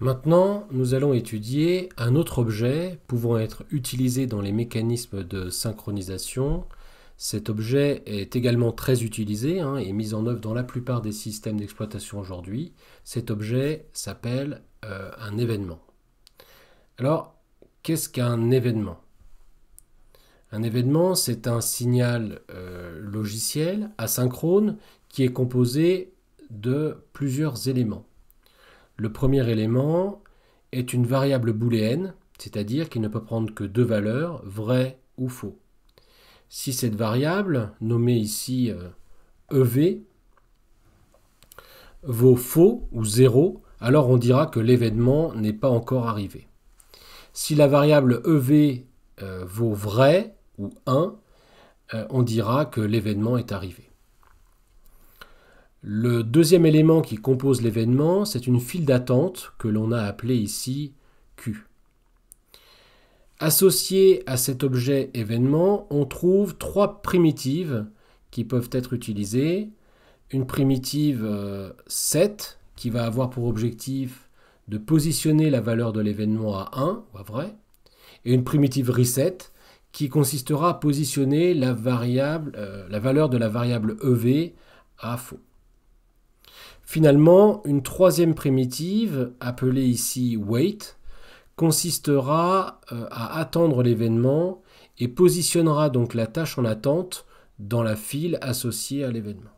Maintenant, nous allons étudier un autre objet pouvant être utilisé dans les mécanismes de synchronisation. Cet objet est également très utilisé et mis en œuvre dans la plupart des systèmes d'exploitation aujourd'hui. Cet objet s'appelle un événement. Alors, qu'est-ce qu'un événement? Un événement, c'est un signal logiciel asynchrone qui est composé de plusieurs éléments. Le premier élément est une variable booléenne, c'est-à-dire qu'il ne peut prendre que deux valeurs, vrai ou faux. Si cette variable, nommée ici EV, vaut faux ou 0, alors on dira que l'événement n'est pas encore arrivé. Si la variable EV vaut vrai ou 1, on dira que l'événement est arrivé. Le deuxième élément qui compose l'événement, c'est une file d'attente que l'on a appelée ici Q. Associée à cet objet événement, on trouve trois primitives qui peuvent être utilisées. Une primitive set qui va avoir pour objectif de positionner la valeur de l'événement à 1 ou à vrai, et une primitive reset qui consistera à positionner la valeur de la variable EV à faux. Finalement, une troisième primitive, appelée ici wait, consistera à attendre l'événement et positionnera donc la tâche en attente dans la file associée à l'événement.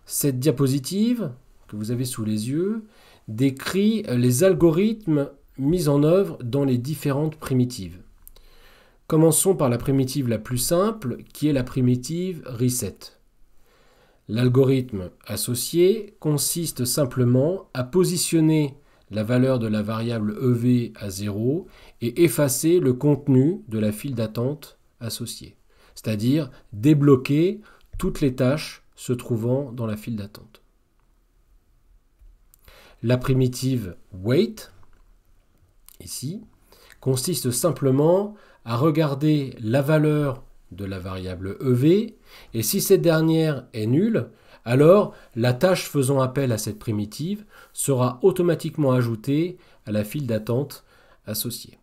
Cette diapositive que vous avez sous les yeux décrit les algorithmes mis en œuvre dans les différentes primitives. Commençons par la primitive la plus simple, qui est la primitive reset. L'algorithme associé consiste simplement à positionner la valeur de la variable EV à 0 et effacer le contenu de la file d'attente associée, c'est-à-dire débloquer toutes les tâches se trouvant dans la file d'attente. La primitive wait, ici, consiste simplement à regarder la valeur de la variable EV, et si cette dernière est nulle, alors la tâche faisant appel à cette primitive sera automatiquement ajoutée à la file d'attente associée.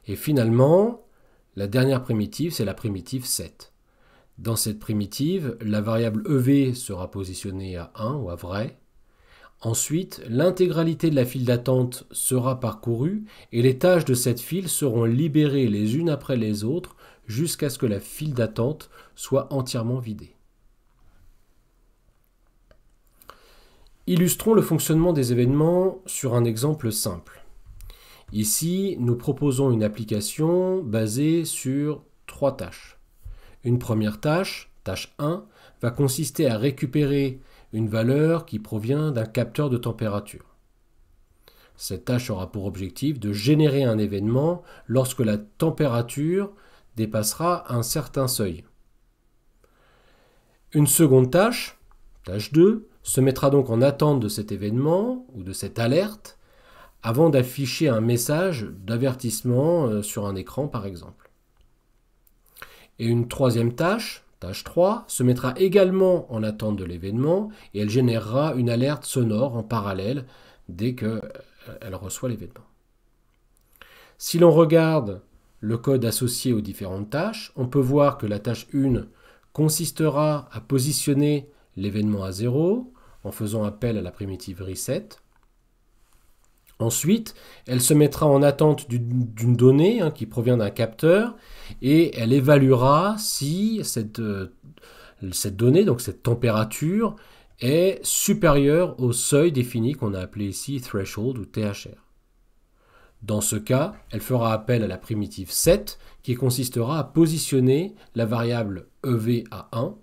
Et finalement, la dernière primitive, c'est la primitive set. Dans cette primitive, la variable EV sera positionnée à 1 ou à vrai. Ensuite, l'intégralité de la file d'attente sera parcourue et les tâches de cette file seront libérées les unes après les autres jusqu'à ce que la file d'attente soit entièrement vidée. Illustrons le fonctionnement des événements sur un exemple simple. Ici, nous proposons une application basée sur trois tâches. Une première tâche, tâche 1, va consister à récupérer une valeur qui provient d'un capteur de température. Cette tâche aura pour objectif de générer un événement lorsque la température dépassera un certain seuil. Une seconde tâche, tâche 2, se mettra donc en attente de cet événement ou de cette alerte avant d'afficher un message d'avertissement sur un écran par exemple. Et une troisième tâche, tâche 3, se mettra également en attente de l'événement et elle générera une alerte sonore en parallèle dès qu'elle reçoit l'événement. Si l'on regarde le code associé aux différentes tâches, on peut voir que la tâche 1 consistera à positionner l'événement à 0 en faisant appel à la primitive reset. Ensuite, elle se mettra en attente d'une donnée qui provient d'un capteur et elle évaluera si cette donnée, donc cette température, est supérieure au seuil défini qu'on a appelé ici threshold ou THR. Dans ce cas, elle fera appel à la primitive set qui consistera à positionner la variable EV à 1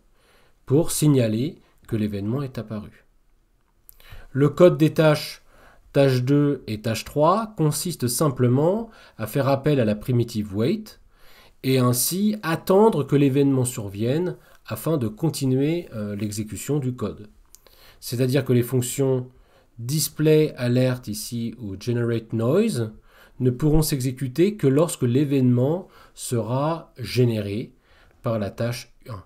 pour signaler que l'événement est apparu. Le code des tâche 2 et tâche 3 consiste simplement à faire appel à la primitive wait et ainsi attendre que l'événement survienne afin de continuer l'exécution du code. C'est-à-dire que les fonctions display alert ici ou generate noise ne pourront s'exécuter que lorsque l'événement sera généré par la tâche 1.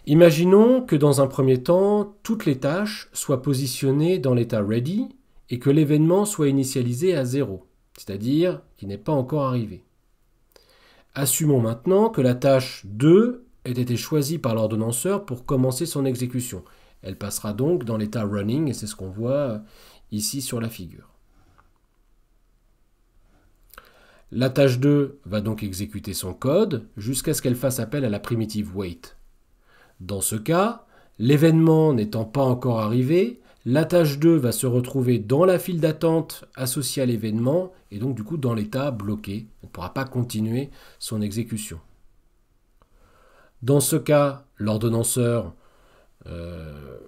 Imaginons que dans un premier temps, toutes les tâches soient positionnées dans l'état ready et que l'événement soit initialisé à 0, c'est-à-dire qu'il n'est pas encore arrivé. Assumons maintenant que la tâche 2 ait été choisie par l'ordonnanceur pour commencer son exécution. Elle passera donc dans l'état running et c'est ce qu'on voit ici sur la figure. La tâche 2 va donc exécuter son code jusqu'à ce qu'elle fasse appel à la primitive wait. Dans ce cas, l'événement n'étant pas encore arrivé, la tâche 2 va se retrouver dans la file d'attente associée à l'événement et donc du coup dans l'état bloqué. On ne pourra pas continuer son exécution. Dans ce cas, l'ordonnanceur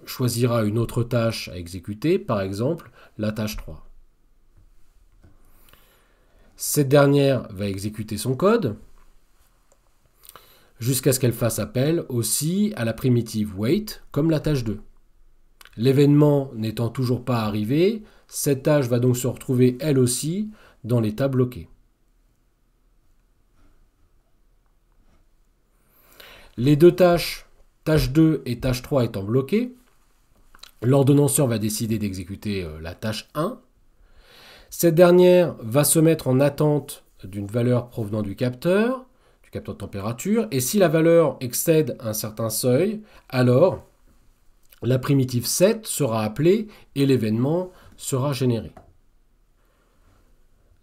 choisira une autre tâche à exécuter, par exemple la tâche 3. Cette dernière va exécuter son code jusqu'à ce qu'elle fasse appel aussi à la primitive wait comme la tâche 2. L'événement n'étant toujours pas arrivé, cette tâche va donc se retrouver elle aussi dans l'état bloqué. Les deux tâches, tâche 2 et tâche 3 étant bloquées, l'ordonnanceur va décider d'exécuter la tâche 1. Cette dernière va se mettre en attente d'une valeur provenant du capteur de température, et si la valeur excède un certain seuil, alors la primitive set sera appelée et l'événement sera généré.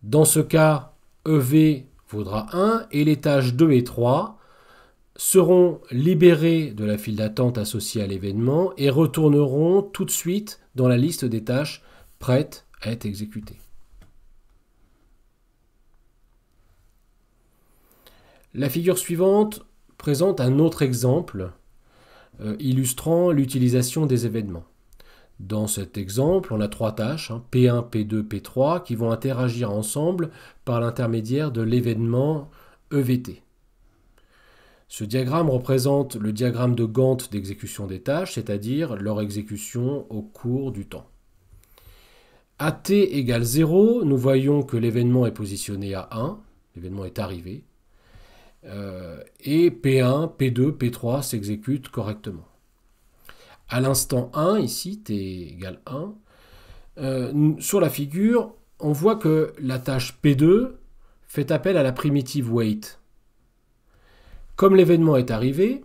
Dans ce cas, EV vaudra 1 et les tâches 2 et 3 seront libérées de la file d'attente associée à l'événement et retourneront tout de suite dans la liste des tâches prêtes à être exécutées. La figure suivante présente un autre exemple illustrant l'utilisation des événements. Dans cet exemple, on a trois tâches, P1, P2, P3, qui vont interagir ensemble par l'intermédiaire de l'événement EVT. Ce diagramme représente le diagramme de Gantt d'exécution des tâches, c'est-à-dire leur exécution au cours du temps. À t égale 0, nous voyons que l'événement est positionné à 1, l'événement est arrivé, et P1, P2, P3 s'exécutent correctement. À l'instant 1, ici, t égale 1, sur la figure, on voit que la tâche P2 fait appel à la primitive wait. Comme l'événement est arrivé,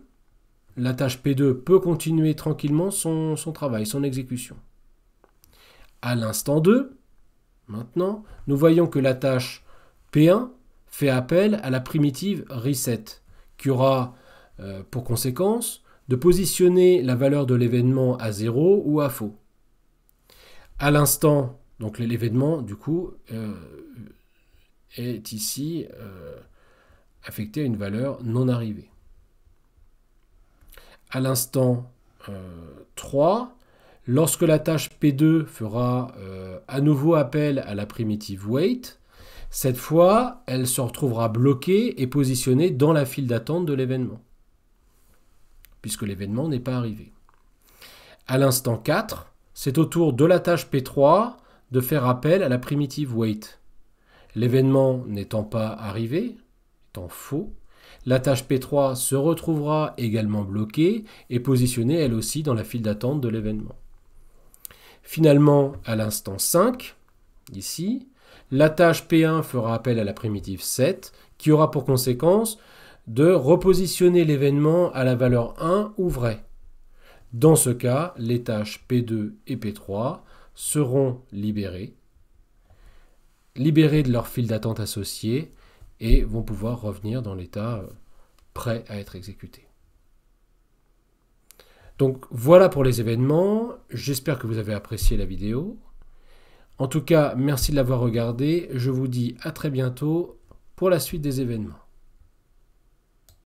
la tâche P2 peut continuer tranquillement son travail, son exécution. À l'instant 2, maintenant, nous voyons que la tâche P1 fait appel à la primitive reset, qui aura pour conséquence de positionner la valeur de l'événement à 0 ou à faux. À l'instant, donc l'événement, du coup, est ici affecté à une valeur non arrivée. À l'instant 3, lorsque la tâche P2 fera à nouveau appel à la primitive wait, cette fois, elle se retrouvera bloquée et positionnée dans la file d'attente de l'événement, puisque l'événement n'est pas arrivé. À l'instant 4, c'est au tour de la tâche P3 de faire appel à la primitive wait. L'événement n'étant pas arrivé, étant faux, la tâche P3 se retrouvera également bloquée et positionnée elle aussi dans la file d'attente de l'événement. Finalement, à l'instant 5, ici, la tâche P1 fera appel à la primitive set, qui aura pour conséquence de repositionner l'événement à la valeur 1 ou vrai. Dans ce cas, les tâches P2 et P3 seront libérées de leur file d'attente associée et vont pouvoir revenir dans l'état prêt à être exécuté. Donc voilà pour les événements, j'espère que vous avez apprécié la vidéo. En tout cas, merci de l'avoir regardé, je vous dis à très bientôt pour la suite des événements.